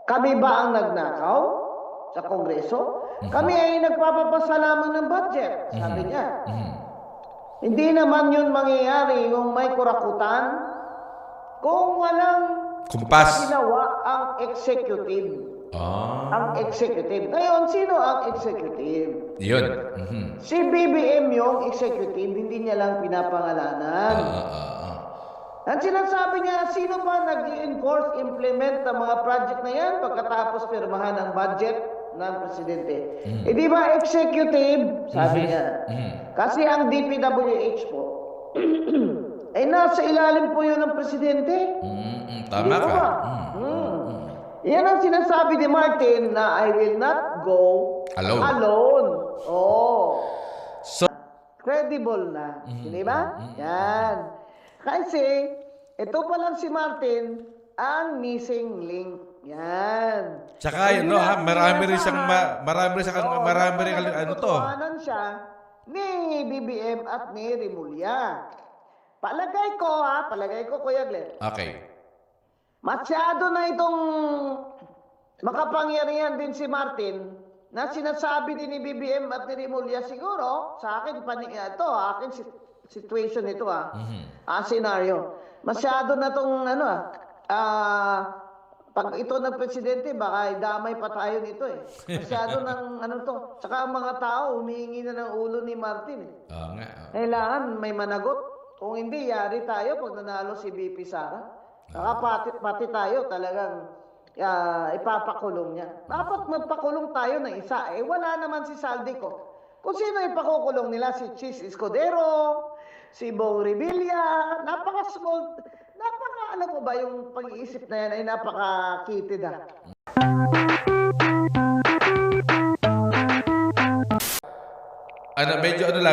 Kami ba ang nagnakaw sa Kongreso? Kami ay nagpapapasa lamang ng budget, sabi niya. Hindi naman yun mangyayari yung may kurakutan kung walang Kumpas. ginawa ang executive. Ang executive. Ngayon, sino ang executive? Yun. Si BBM yung executive, hindi niya lang pinapangalanan. Ang sinasabi niya, sino ba nag-enforce, implement ang mga project na yan pagkatapos pirmahan ang budget ng presidente? Eh di ba executive, sabi niya. Kasi ang DPWH po, ay nasa ilalim po yun ng presidente. Tama Hindi po ka. ba? Yan ang sinasabi ni Martin na I will not go alone. Oh. So, Credible na. Di ba? Yan. Kasi, ito pa lang si Martin, ang missing link. Yan. tsaka yun, no, ha? Marami rin ano to. Katotohanan siya ni BBM at ni Rimulya. Palagay ko, Kuya Glenn. Okay. Masyado na itong makapangyarihan din si Martin na sinasabi din ni BBM at ni Rimulya siguro, sa akin, situation ito scenario. Masyado na itong pag ito ng presidente, baka damay pa tayo nito eh. Masyado ng to. Tsaka ang mga tao, humihingi na ng ulo ni Martin eh. Oo nga. Kailangan may managot. Kung hindi, yari tayo pag nanalo si VP Sara. Saka pati tayo talagang ipapakulong niya. Dapat magpakulong tayo ng isa. Eh wala naman si Saldico. Kung sino ipakukulong nila, si Chis Escudero, si Bong Revilla, alam mo ba yung pag-iisip na yan ay napaka-kitid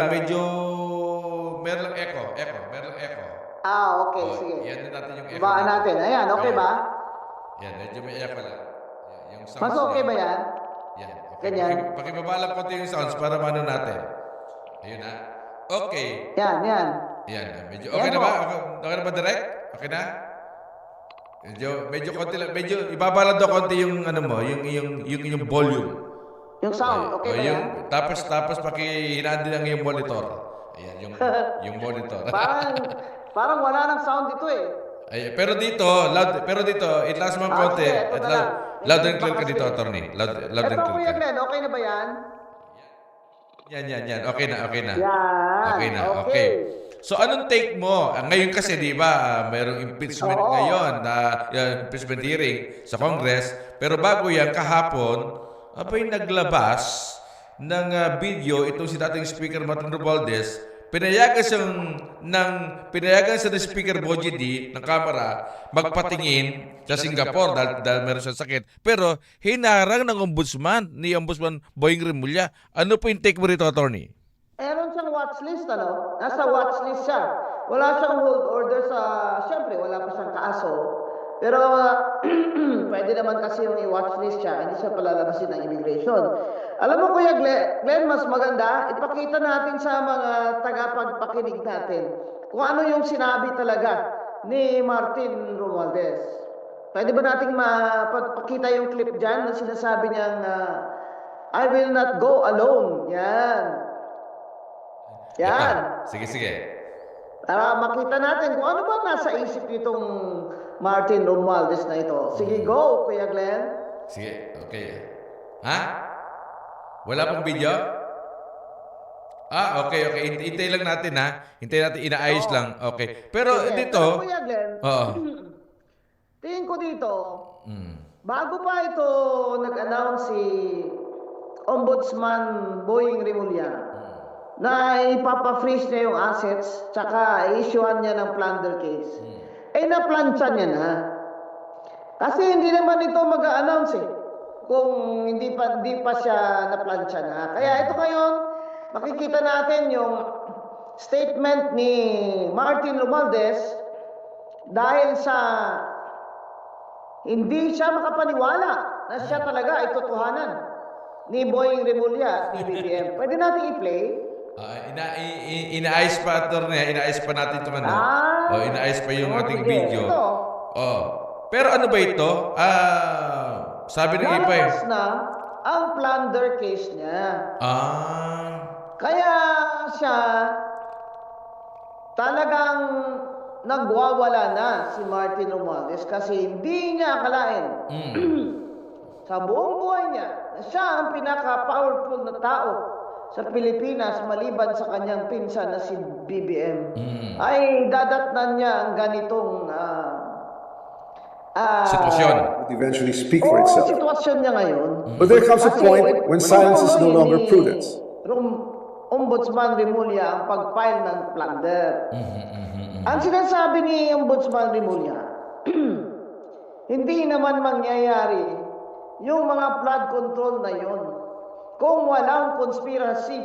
Medyo meron lang echo. Okay, sige. Yan din natin yung echo. Baan natin. Ayan, okay ba? Yan, medyo may echo lang. Yung sounds Mas okay ba yan? Yan. Okay. Ganyan. Pakibaba lang konti yung sounds para maano natin. Ayun na. Okay. Yan. Yan. Medyo okay Yan na ba? po. Okay na ba direct? Okay na? Medyo konti lang. Medyo ibaba lang daw konti yung yung volume. Yung sound, okay ba yan? Tapos pakihinaan din ang yung monitor. Ayan, yung monitor. Parang wala nang sound dito eh. Ay, pero dito, itlaas mo ang konti. Sige, ito na lang. Loud and clear ka dito, attorney. Loud and Ito, clear Kuya ka. Glenn, okay na ba yan? Yan. Okay na. Yan. Okay. So, anong take mo? Ngayon kasi, di ba, mayroong impeachment ngayon, impeachment hearing sa Congress. Pero bago yan, kahapon, abay naglabas ng video itong si dating Speaker Martin Romualdez. Pinayagan sa Speaker Bogie D ng Kamara magpatingin sa Singapore dahil meron siyang sakit. Pero hinarang ng Ombudsman Boying Rimulya. Ano po yung take mo rito, attorney? Meron siyang watchlist, Nasa watchlist siya. Wala siyang hold order siyempre, wala pa siyang kaso. Pero pwede naman kasi yung i-watchlist siya, hindi siya palalabasin ng immigration. Alam mo, Kuya Glenn, mas maganda, ipakita natin sa mga tagapagpakinig natin kung ano yung sinabi talaga ni Martin Romualdez. Pwede ba nating mapakita yung clip dyan na sinasabi niyang I will not go alone. Yan. Sige. Para makita natin kung ano ba nasa isip nitong Martin Romualdez na ito. Sige, go, Kuya Glenn. Sige, okay. Ha? Wala pong video? Okay. Hintay lang natin, ha? Hintay natin, inaayos lang. Okay. Pero Sige, dito... pero Kuya Glenn, Oo. tingin ko dito, bago pa ito nag-announce si Ombudsman Boying Rimulya na ipapa-freeze niya yung assets tsaka i-issuean niya ng plunder case. Naplansya niya na. Kasi hindi naman ito mag-a-announce kung hindi pa siya naplansya na. Kaya ito ngayon, makikita natin yung statement ni Martin Romualdez dahil sa hindi siya makapaniwala na siya talaga ay totohanan ni Boying Rimulya at ni BBM. Pwede natin i-play? Inaayos pa, attorney. Inaayos pa natin ito. Inaayos pa yung ating video. Pero ano ba ito? Sabi ng iba eh. lalabas na ang plunder case niya. Kaya siya talagang nagwawala na si Martin Romualdez kasi hindi niya akalain sa buong buhay niya na siya ang pinaka-powerful na tao sa Pilipinas maliban sa kanyang pinsan na si BBM ay dadatnan niya ang ganitong Sitwasyon. Would eventually speak for itself. Sitwasyon niya ngayon. But there comes a point when silence is no longer prudence. Ombudsman Remulla ang pag-file ng plunder. Ang sinasabi ni Ombudsman Remulla, hindi naman mangyayari yung mga flood control na yon kung walang conspiracy.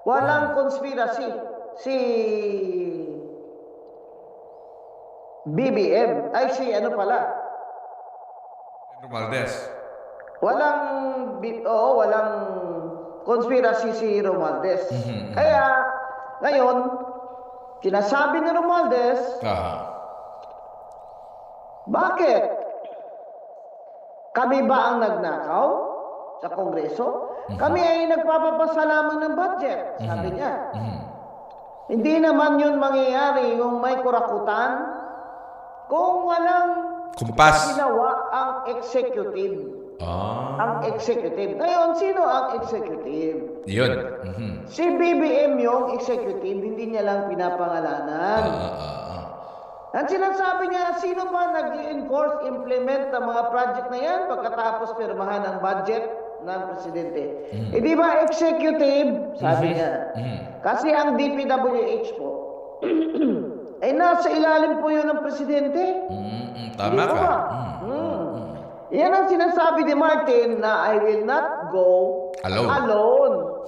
Walang conspiracy si BBM. Ay, si ano pala? Romualdez. Walang conspiracy si Romualdez. Kaya, ngayon, sinasabi ni Romualdez, bakit? Kami ba ang nagnakaw sa Kongreso? Kami ay nagpapapasa lamang ng budget, sabi niya. Hindi naman yun mangyayari yung may kurakutan kung walang Kumpas. ginawa ang executive. Ang executive. Ngayon, sino ang executive? Yun. Si BBM yung executive, hindi niya lang pinapangalanan. Ang sinasabi niya, sino ba nag-enforce, implement ang mga project na yan pagkatapos pirmahan ang budget ng presidente? Eh di ba executive, sabi niya. Kasi ang DPWH po, ay nasa ilalim po yun ng presidente. Tama ka. Yan ang sinasabi ni Martin na I will not go alone.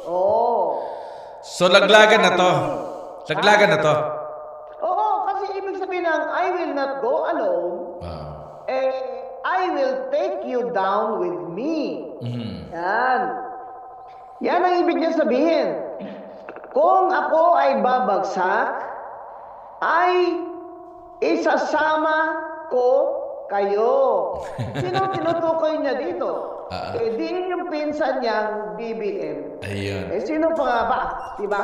So laglagan na to. Laglagan na to. Oo, kasi ibig sabihin ng I will not go alone, I will take you down with me. Yan. Yan ang ibig niya sabihin. Kung ako ay babagsak, ay isasama ko kayo. Sino tinutukoy niya dito? Eh di yung pinsan niyang BBM. Ayun. Eh sino pa nga ba? Diba?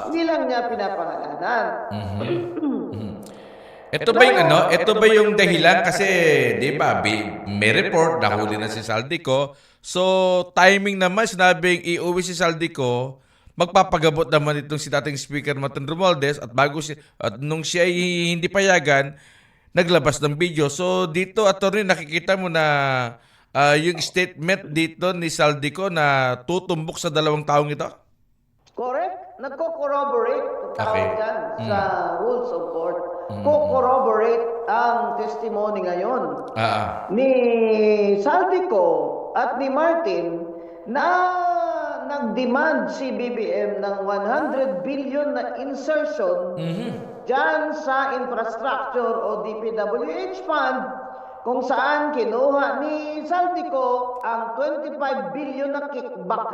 Hindi lang niya pinapangalanan. Ito ba yung ano? Ito ba yung dahilan? Kasi, di ba, may report, nahuli na si Saldico. So, timing naman, sinabing iuwi si Saldico, magpapagabot naman itong si dating Speaker Martin Romualdez at nung siya ay hindi payagan, naglabas ng video. So, dito, attorney, nakikita mo na yung statement dito ni Saldico na tutumbok sa dalawang taong ito? Correct? Nagko-corroborate Okay. yan sa rules of court. Co-corroborate ang testimony ngayon ni Saldico at ni Martin na nag-demand si BBM ng 100 billion na insertion dyan sa infrastructure o DPWH fund kung saan kinuha ni Saldico ang 25 billion na kickback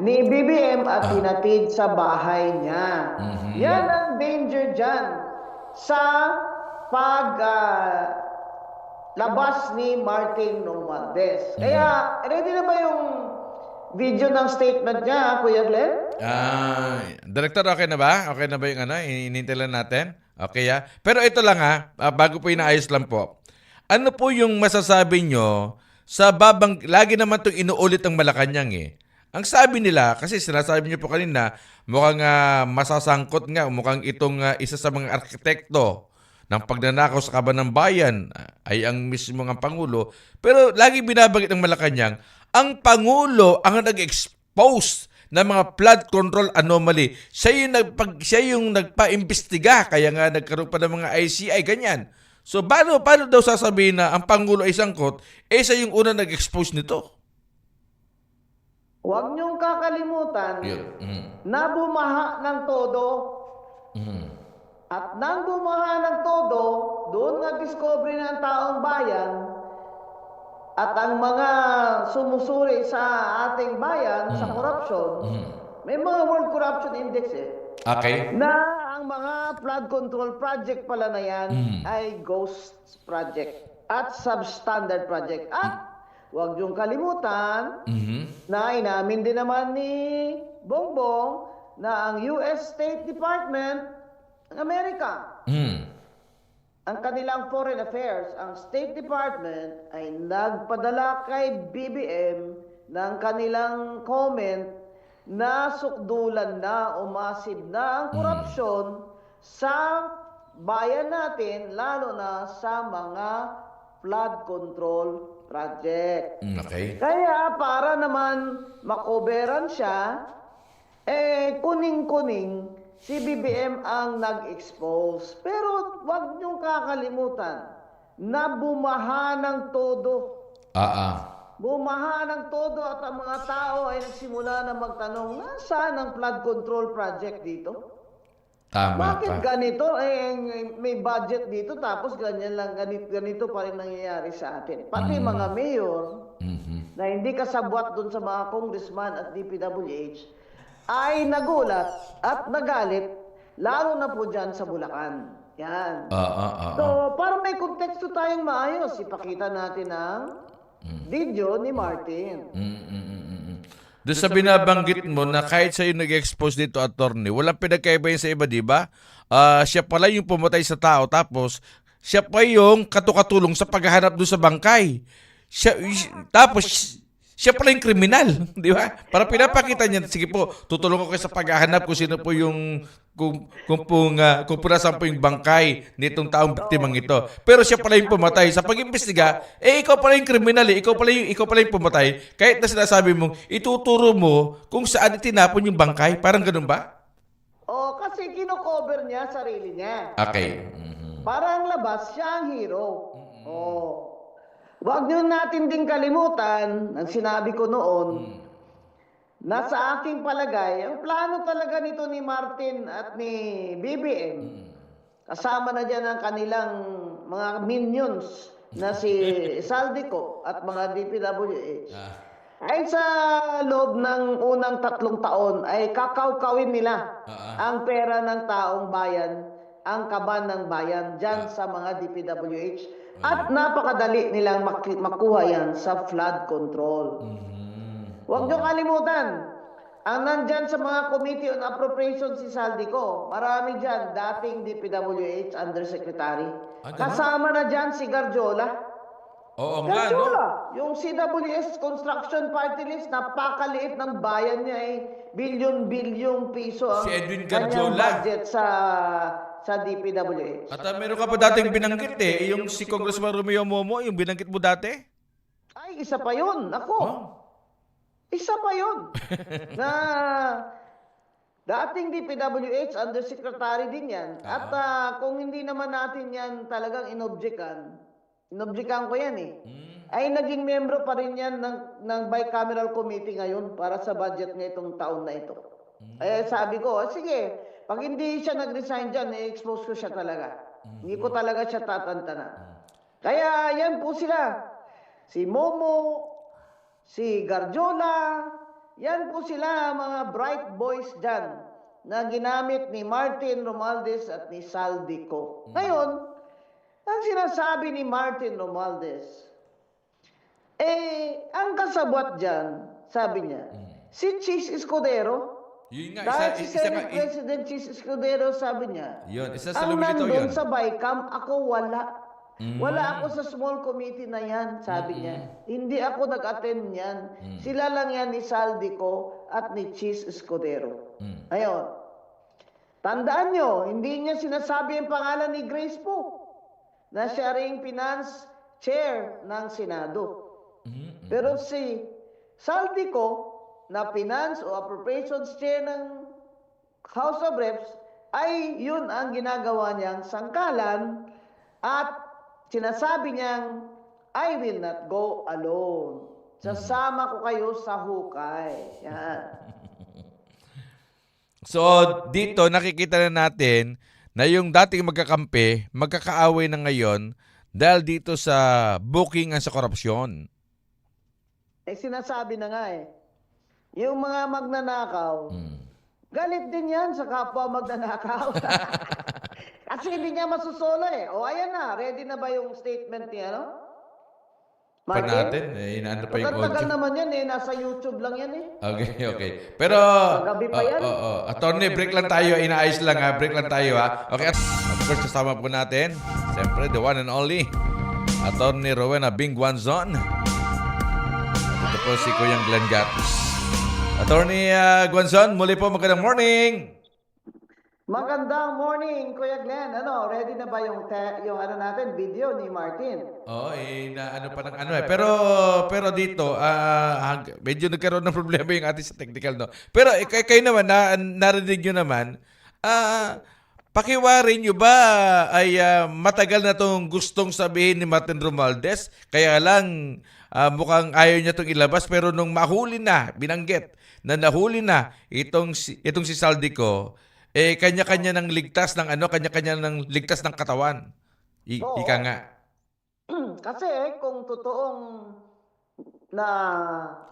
ni BBM at hinatid sa bahay niya. Yan ang danger dyan sa labas ni Martin Romualdez. Kaya, ready na ba yung video ng statement niya, Kuya Glenn? Director, okay na ba? Okay na ba yung ano? Inintay lang natin? Okay, Pero ito lang bago po inaayos lang po. Ano po yung masasabi nyo sa lagi naman itong inuulit ang Malacanang Ang sabi nila, kasi sinasabi niyo po kanina, mukhang masasangkot nga, mukhang itong isa sa mga arkitekto ng pagnanakaw sa kaban ng bayan ay ang mismo ng Pangulo. Pero lagi binabagit ng Malacanang, ang Pangulo ang nag-expose ng mga flood control anomaly. Siya yung nagpa-imbestiga, kaya nga nagkaroon pa ng mga ICI, ganyan. So, paano daw sasabihin na ang Pangulo ay sangkot, siya yung una nag-expose nito? Huwag niyong kakalimutan na bumaha ng todo. At nang bumaha ng todo, doon na-discover ng taong bayan at ang mga sumusuri sa ating bayan sa corruption, may mga World Corruption Index Okay. na ang mga flood control project pala na yan ay ghost project. at substandard project. At huwag niyong kalimutan na inamin din naman ni Bongbong na ang US State Department ng Amerika, ang kanilang foreign affairs, ang State Department ay nagpadala kay BBM ng kanilang comment na sukdulan na o massive na ang korupsyon sa bayan natin, lalo na sa mga flood control project. Okay. Kaya para naman makoberan siya, kuning-kuning si BBM ang nag-expose. Pero wag niyong kakalimutan na bumaha ng todo. Bumaha ng todo at ang mga tao ay nagsimula na magtanong, nasaan ang flood control project dito? Tama Bakit ka. ganito? May budget dito tapos ganyan lang, ganito pa rin nangyayari sa atin. Pati mga mayor na hindi kasabwat dun sa mga congressman at DPWH ay nagulat at nagalit, lalo na po dyan sa Bulacan. Yan. So, para may konteksto tayong maayos, ipakita natin ang video ni Martin. Doon sa binabanggit mo na kahit sa'yo nag-expose dito, attorney, walang pinagkaiba yun sa iba, di ba? Siya pala yung pumatay sa tao, tapos siya pa yung katukatulong sa paghahanap doon sa bangkay. Tapos siya pala yung kriminal, di ba? Para pinapakita niya, sige po, tutulong ko kayo sa paghahanap kung sino po yung kung nasaan po yung bangkay nitong taong biktimang ito. Pero siya pala yung pumatay. Sa pag-imbestiga, ikaw pala yung kriminal, ikaw pala yung pumatay. Kahit na sinasabi mong, ituturo mo kung saan itinapon yung bangkay. Parang ganun ba? Kasi kino-cover niya sarili niya. Okay. Parang labas siya ang hero. Huwag niyo natin ding kalimutan, ang sinabi ko noon, na sa aking palagay, ang plano talaga nito ni Martin at ni BBM, kasama na dyan ang kanilang mga minions na si Saldico at mga DPWH, ay sa loob ng unang 3 taon ay kakawkawin nila ang pera ng taong bayan, ang kaban ng bayan dyan sa mga DPWH. At napakadali nilang makuha yan sa flood control. Huwag niyo kalimutan, ang nandyan sa mga Committee on Appropriations si Saldico, marami dyan, dating DPWH Undersecretary. Kasama na dyan si Garjola. Oo nga, no? Garjola, yung CWS Construction Party List, napakaliit ng bayan niya bilyon-bilyong piso ang Si Edwin kanyang Garjola. budget sa DPWH. At meron ka pa dating binanggit yung si Congressman Romeo Momo, yung binanggit mo dati? Ay, isa pa yun. Ako. Isa pa yun. Na dating DPWH Undersecretary din yan. At kung hindi naman natin yan talagang inobjekan ko yan ay naging membro pa rin yan ng bicameral committee ngayon para sa budget niya itong taon na ito. Sabi ko, sige, pag hindi siya nag-resign dyan, i-expose ko siya talaga. Hindi ko talaga siya tatantanan. Kaya yan po sila. Si Momo, si Garjola, yan po sila mga bright boys dyan na ginamit ni Martin Romualdez at ni Saldico. Ngayon, ang sinasabi ni Martin Romualdez, ang kasabwat dyan, sabi niya, si Chis Escudero, Yun nga, dahil si Senate President Chis Escudero, sabi niya, yun, isa sa ang lumilitaw nandun yun. sa BICAM, ako wala. Wala ako sa small committee na yan, sabi niya. Hindi ako nag-attend yan. Sila lang yan ni Saldico at ni Chis Escudero. Ayun. Tandaan nyo, hindi niya sinasabi ang pangalan ni Grace po na siya ring finance chair ng Senado. Pero si Saldico, na finance o appropriations chair ng House of Reps, ay yun ang ginagawa niyang sangkalan at sinasabi niyang, I will not go alone. Sasama ko kayo sa hukay. Yan. So, dito nakikita na natin na yung dating magkakampi, magkakaaway na ngayon dahil dito sa booking at sa korupsyon. Sinasabi na nga yung mga magnanakaw, galit din yan sa kapwa magnanakaw. Kasi hindi niya masusolo O ayan na, ready na ba yung statement niya, no? pa Martin? natin. Inaano pa yung Tagal audio. naman yan eh. Nasa YouTube lang yan eh. Okay, okay. Pero, Magabi pa yan. Attorney, break lang tayo. Inaayos lang ha. Break lang tayo ha. Okay, of course, kasama po natin. Siyempre, the one and only, Attorney Rowena Bingwanzon. Ito po si Kuyang Glenn Gatus. Attorney Guanzon, muli po magandang morning. Magandang morning, Kuya Glenn. Ano, ready na ba yung ano natin, video ni Martin? Oo, ano pa ng ano eh. Pero dito, medyo nagkaroon ng problema yung ating sa technical, no? Pero kayo naman, narinig nyo naman, pakiwarin nyo ba ay matagal na itong gustong sabihin ni Martin Romualdez? Kaya lang, mukhang ayaw niya itong ilabas. Pero nung mahuli na, binanggit na nahuli na itong si Saldico, kanya-kanya ng ligtas ng kanya-kanya ng ligtas ng katawan. Oo. Ika nga. Kasi kung totoong na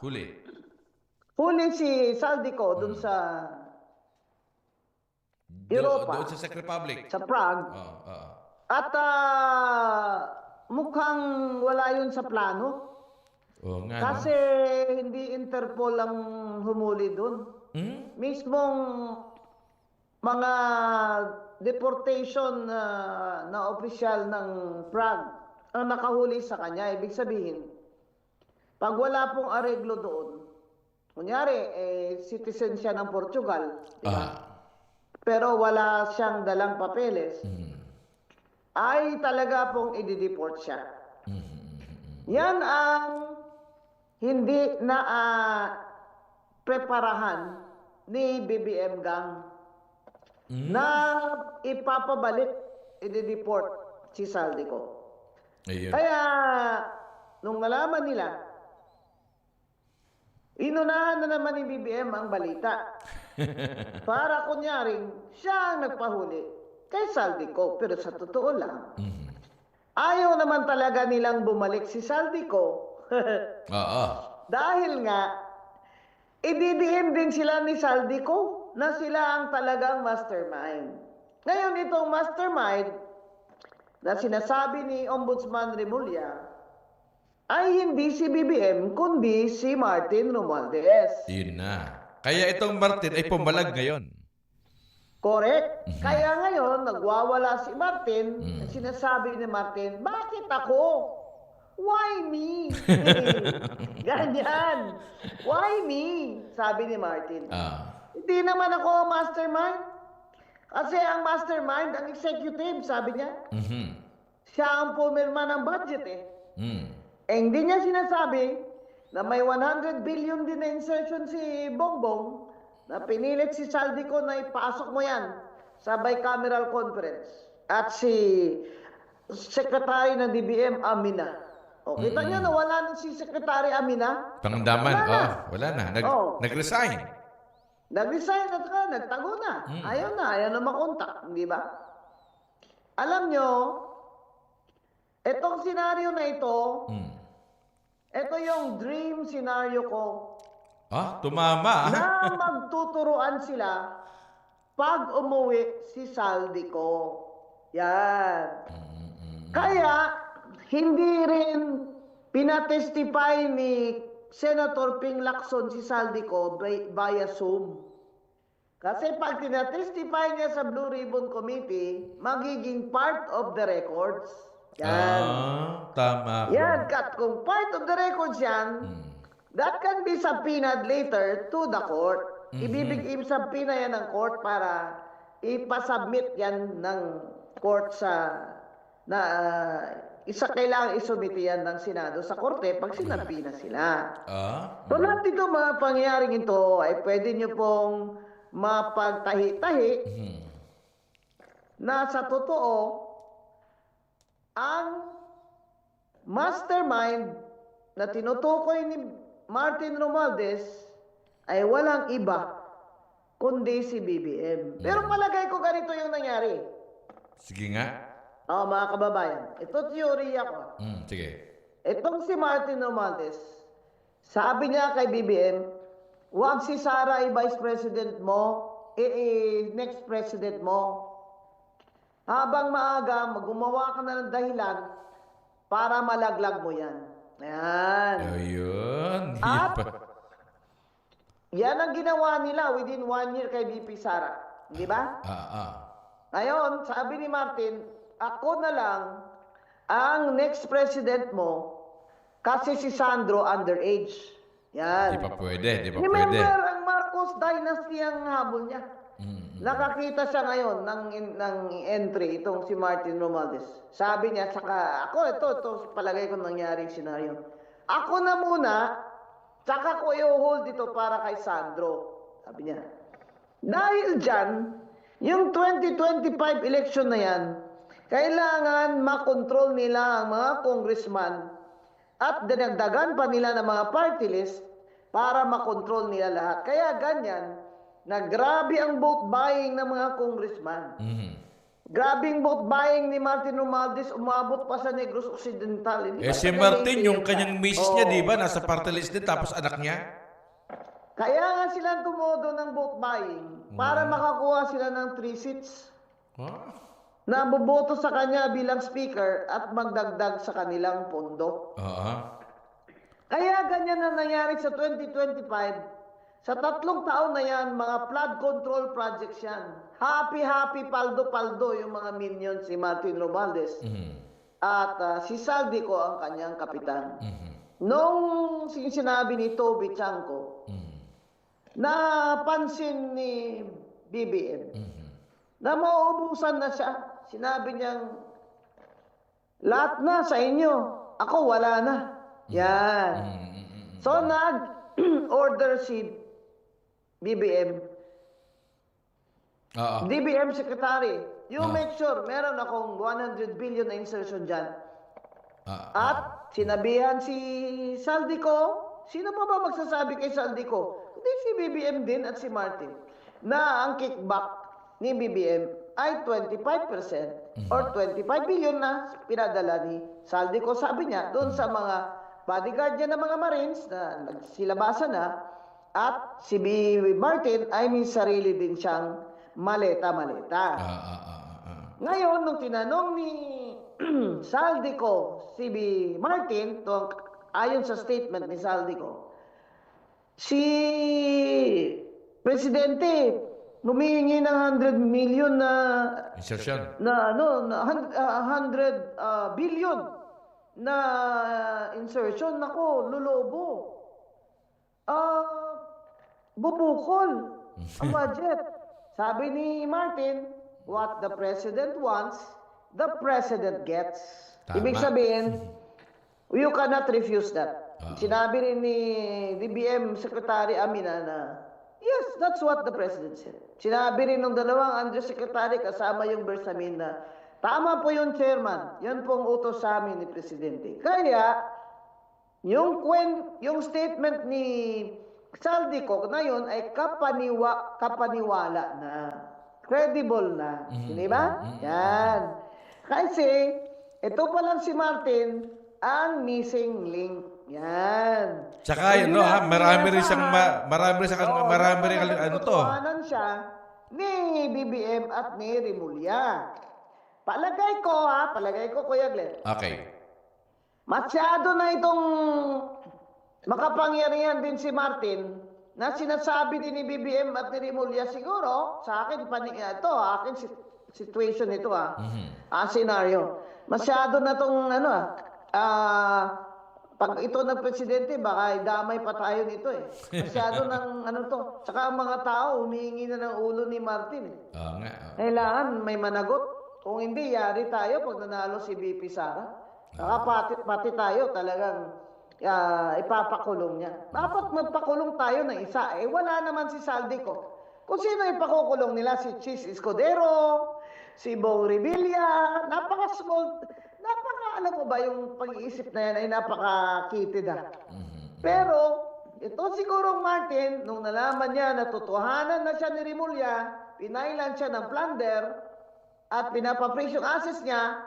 Huli si Saldico dun sa Europa, Doon sa Czech Republic. sa Prague, at mukhang wala yun sa plano. Oo nga, Kasi hindi Interpol ang humuli dun. Mismong mga deportation na opisyal ng Prague ang nakahuli sa kanya. Ibig sabihin, pag wala pong areglo doon, kunyari, citizen siya ng Portugal, diba? Pero wala siyang dalang papeles, ay talaga pong i-deport siya. Yan ang hindi na preparahan ni BBM Gang na ipapabalik, i-deport si Saldico. Ayun. Kaya, nung nalaman nila, inunahan na naman ni BBM ang balita. Para kunyaring, siya ang nagpahuli kay Saldico. Pero sa totoo lang, ayaw naman talaga nilang bumalik si Saldico. Dahil nga, ididihim din sila ni Saldico na sila ang talagang mastermind. Ngayon, itong mastermind na sinasabi ni Ombudsman Remulla ay hindi si BBM, kundi si Martin Romualdez. Yun na. Kaya itong Martin ay pumalag ngayon. Correct. Kaya ngayon, nagwawala si Martin, sinasabi ni Martin, bakit ako? Why me? Ganyan. Why me? Sabi ni Martin. Hindi naman ako mastermind. Kasi ang mastermind, ang executive, sabi niya. Siya ang pumirma ng budget eh. Hindi niya sinasabi na may 100 billion din na insertion si Bongbong na pinilit si Saldico na ipasok mo yan sa bicameral conference. At si Secretary ng DBM, Amina. Kita niyo na wala na si Secretary Amina. Pangdaman, wala na. Nag-resign. Nag-resign at nagtago na. Ayaw na makontak, di ba? Alam nyo, itong senaryo na ito, ito yung dream scenario ko. Tumama. Na magtuturuan sila pag umuwi si Saldico. Yan. Kaya, hindi rin pinatestify ni Senator Ping Lacson si Saldico via Zoom. Kasi pag tinatestify niya sa Blue Ribbon Committee, magiging part of the records. Yan. Tama. Yan, Kat. Kung part of the records yan, that can be subpoenaed later to the court. Ibibig-subpoena yan ng court para ipasubmit yan ng court kailangan isumiti yan ng Senado sa korte pag sinabi na sila. So lahat ito mga pangyayaring ito ay pwede nyo pong mapagtahi-tahi na sa totoo ang mastermind na tinutukoy ni Martin Romualdez ay walang iba kundi si BBM. Pero palagay ko ganito yung nangyari. Sige nga. Mga kababayan, ito teorya ko. Sige. Itong si Martin Romualdez, sabi niya kay BBM, huwag si Sara i-vice president mo, next president mo. Habang maaga, gumawa ka na ng dahilan para malaglag mo yan. Ayan. Ayun. At yan ang ginawa nila within 1 year kay VP Sara. Di ba? Ngayon, sabi ni Martin, ako na lang ang next president mo kasi si Sandro underage. Yan. Di pa pwede, di pa Remember, pwede. ang Marcos dynasty ang habol niya. Nakakita siya ngayon ng entry itong si Martin Romualdez. Sabi niya, saka ako, ito palagay ko nangyaring senaryo. Ako na muna, saka ko i-hold ito para kay Sandro. Sabi niya. Dahil dyan, yung 2025 election na yan, kailangan makontrol nila ang mga congressman at dinagdagan pa nila ng mga party list para makontrol nila lahat. Kaya ganyan, na grabe ang vote buying ng mga congressman. Grabe ang vote buying ni Martin Romualdez, umabot pa sa Negros Occidental. Si Martin, yung kanyang miss niya, di ba? Nasa party list din, tapos anak niya. Kaya nga sila tumodo ng vote buying para makakuha sila ng 3 seats na boboto sa kanya bilang speaker at magdagdag sa kanilang pondo. Kaya ganyan na nangyari sa 2025. Sa 3 taon na yan, mga flood control projects yan. Happy, paldo-paldo yung mga minions si Martin Romualdez. At si Saldico ang kanyang kapitan. Nung sinabi ni Toby Chanco, napansin ni BBM na mauubusan na siya. Sinabi niyang, lahat na sa inyo, ako wala na. Yan. So nag-order si BBM. DBM Secretary, you make sure meron akong 100 billion na insertion dyan. At sinabihan si Saldico, sino pa ba magsasabi kay Saldico? Hindi si BBM din at si Martin, na ang kickback ni BBM ay 25% or 25 billion na pinadala ni Saldico. Sabi niya, doon sa mga bodyguard niya ng mga Marines na nagsilabasa na, at si Martin ay may sarili din siyang maleta-maleta. Ngayon, nung tinanong ni Saldico si Martin, ayon sa statement ni Saldico, si Presidente humihingi ng 100 million na insertion. Na 100 billion na insertion. Nako, lulobo. Bubukol ang budget. Sabi ni Martin, what the President wants, the President gets. Tama. Ibig sabihin, you cannot refuse that. Sinabi rin ni DBM Secretary Amina na, yes, that's what the President said. Sinabi rin ng dalawang Undersecretary kasama yung Bersamin na, tama po yung Chairman, yan pong utos sa amin ni Presidente. Kaya, yung statement ni Saldico na yun ay kapaniwala na. Credible na. Hindi ba? Yan. Kasi, ito pa lang si Martin, ang missing link. Yan. Tsaka yun, no, marami rin ano to. Nagkatotohanan siya ni BBM at ni Rimulya. Palagay ko, Kuya Glenn. Okay. Masyado na itong makapangyarihan din si Martin na sinasabi din ni BBM at ni Rimulya siguro, sa akin, situation ito scenario. Masyado na itong pag ito ng presidente, baka damay pa tayo nito eh. Masyado ng Tsaka ang mga tao, humihingi na ng ulo ni Martin. Kailangan may managot. Kung hindi, yari tayo pag nanalo si VP Sara. Saka pati tayo talagang ipapakulong niya. Dapat magpakulong tayo ng isa. Wala naman si Saldico. Kung sino ipakukulong nila, si Chis Escudero, si Bong Revilla, alam mo ba yung pag-iisip na yan ay napaka-kitid Pero, ito siguro Martin, nung nalaman niya na totohanan na siya ni Rimulya, pinailan siya ng plunder, at pinapapraise yung assets niya,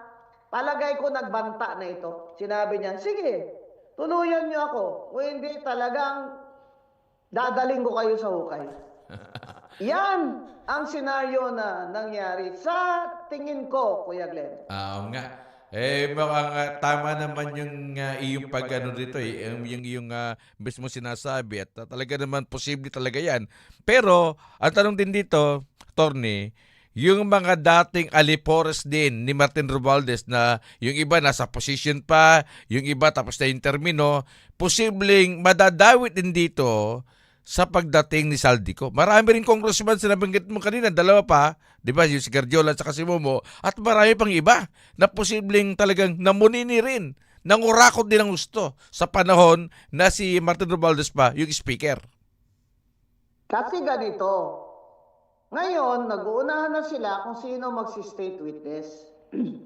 palagay ko nagbanta na ito. Sinabi niya, sige, tuluyan niyo ako. Kung hindi talagang dadaling ko kayo sa hukay. Yan ang senaryo na nangyari sa tingin ko, Kuya Glenn. Oo nga. Mukhang tama naman yung iyong pag-ano dito yung iyong mismo sinasabi at talaga naman posible talaga yan. Pero, ang tanong din dito, Attorney, yung mga dating alipores din ni Martin Romualdez na yung iba nasa position pa, yung iba tapos na yung termino, posibleng madadawit din dito sa pagdating ni Saldico. Marami rin congressman sinabanggit mo kanina, dalawa pa, di ba, yung si Garjola at si Momo, at marami pang iba na posibleng talagang namunini rin, nangurakot din ang gusto sa panahon na si Martin Romualdez pa, yung speaker. Kasi ganito, ngayon, nag-uunahan na sila kung sino magsi-state witness.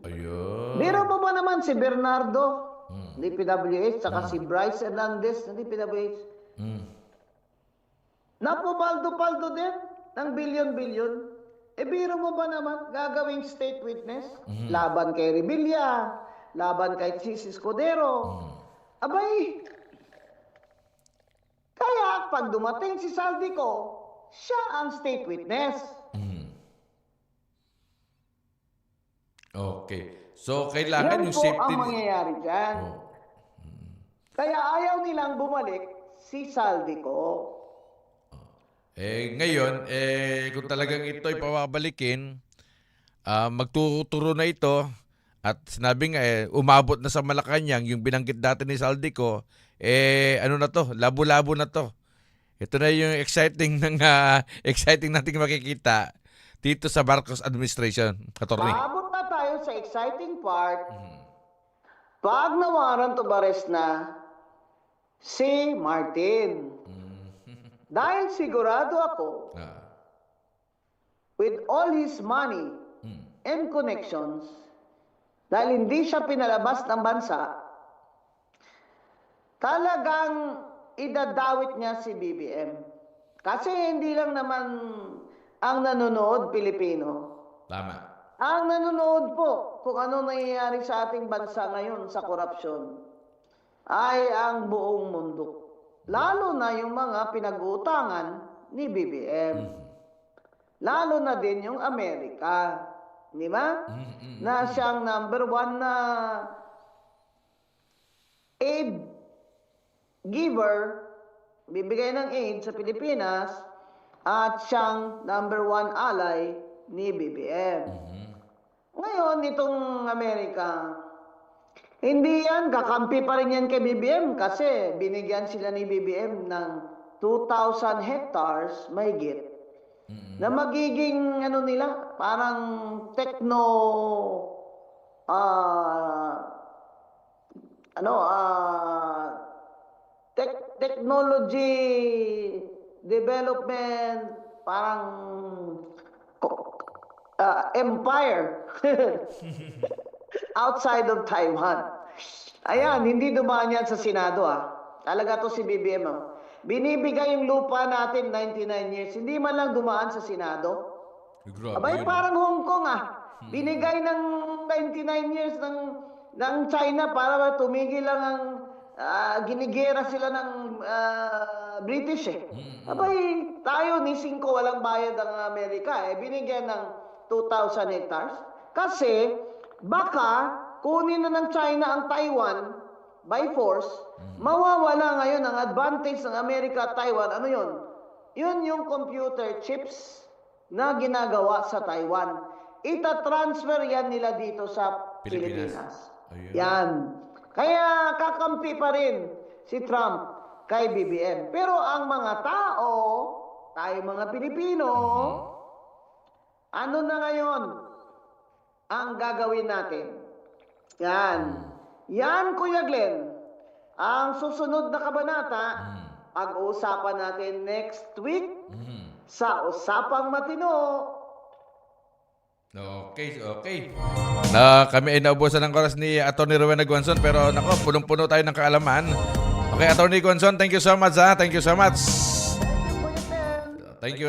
Ayun. Biro mo ba naman si Bernardo, DPWH, saka si Bryce Hernandez, DPWH, napupaldo-paldo din ng bilyon-bilyon. Biro mo ba naman gagawing state witness? Laban kay Revilla, laban kay Chis Escudero. Abay, kaya pag dumating si Saldico, siya ang state witness. Okay. So, kailangan Yan yung po safety... ang mangyayari dyan. Kaya ayaw nilang bumalik si Saldico. Ngayon, kung talagang ito'y pababalikin, magtuturo na ito at sinabi nga, umabot na sa Malacanang yung binanggit dati ni Saldico, ano na to, labo-labo na to. Ito na yung exciting nating makikita dito sa Marcos administration, Attorney. Paabot na tayo sa exciting part. Pag na-warrant of arrest na si Martin. Dahil sigurado ako, with all his money and connections, dahil hindi siya pinalabas ng bansa, talagang idadawit niya si BBM. Kasi hindi lang naman ang nanonood Pilipino. Tama. Ang nanonood po kung ano nangyayari sa ating bansa ngayon sa korupsyon ay ang buong mundo. Lalo na yung mga pinag-uutangan ni BBM. Lalo na din yung Amerika. Di ba? Na siyang number 1 na aid giver, bibigay ng aid sa Pilipinas, at siyang number 1 ally ni BBM. Ngayon, itong Amerika, hindi yan, kakampi pa rin yan kay BBM kasi binigyan sila ni BBM ng 2,000 hectares, mahigit, na magiging, ano nila, parang technology development, parang empire outside of Taiwan. Ayan, hindi dumaan yan sa Senado Talaga to si BBM Binibigay yung lupa natin 99 years. Hindi man lang dumaan sa Senado. Abay, parang Hong Kong Binigay ng 99 years ng China para tumigil lang ang ginigera sila ng British Abay, tayo ni 5 walang bayad ang Amerika binigyan ng 2,000 hectares. Kasi baka kunin na ng China ang Taiwan by force, mawawala ngayon ang advantage ng Amerika at Taiwan. Ano yun? Yun yung computer chips na ginagawa sa Taiwan. Ita-transfer yan nila dito sa Pilipinas. Yan. Kaya kakampi pa rin si Trump kay BBM. Pero ang mga tao, tayo mga Pilipino, ano na ngayon ang gagawin natin? Yan. Yan, Kuya Glenn. Ang susunod na kabanata, pag-uusapan natin next week sa Usapang Matino. Okay. Na kami ay naubusan ng oras ni Atty. Rowena Guanzon pero nako, punong-puno tayo ng kaalaman. Okay, Atty. Guanzon, thank you so much Thank you so much. Thank you.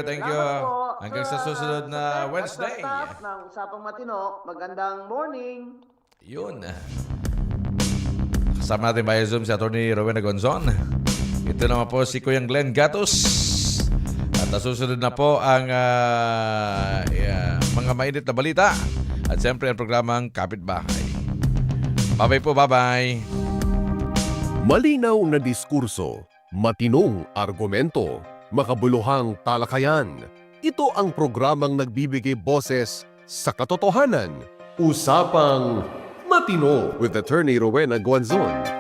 Hanggang sa susunod na Wednesday. Ng Usapang Matino, magandang morning. Yun. Kasama natin via Zoom si Atty. Rowena Guanzon. Ito naman po si Kuya Glenn Gatos. At susunod na po ang mga mainit na balita. At siyempre ang programang Kapitbahay. Bye-bye po, bye-bye. Malinaw na diskurso, matinong argumento, makabuluhang talakayan. Ito ang programang nagbibigay boses sa katotohanan. Usapang Matino with Attorney Rowena Guanzon.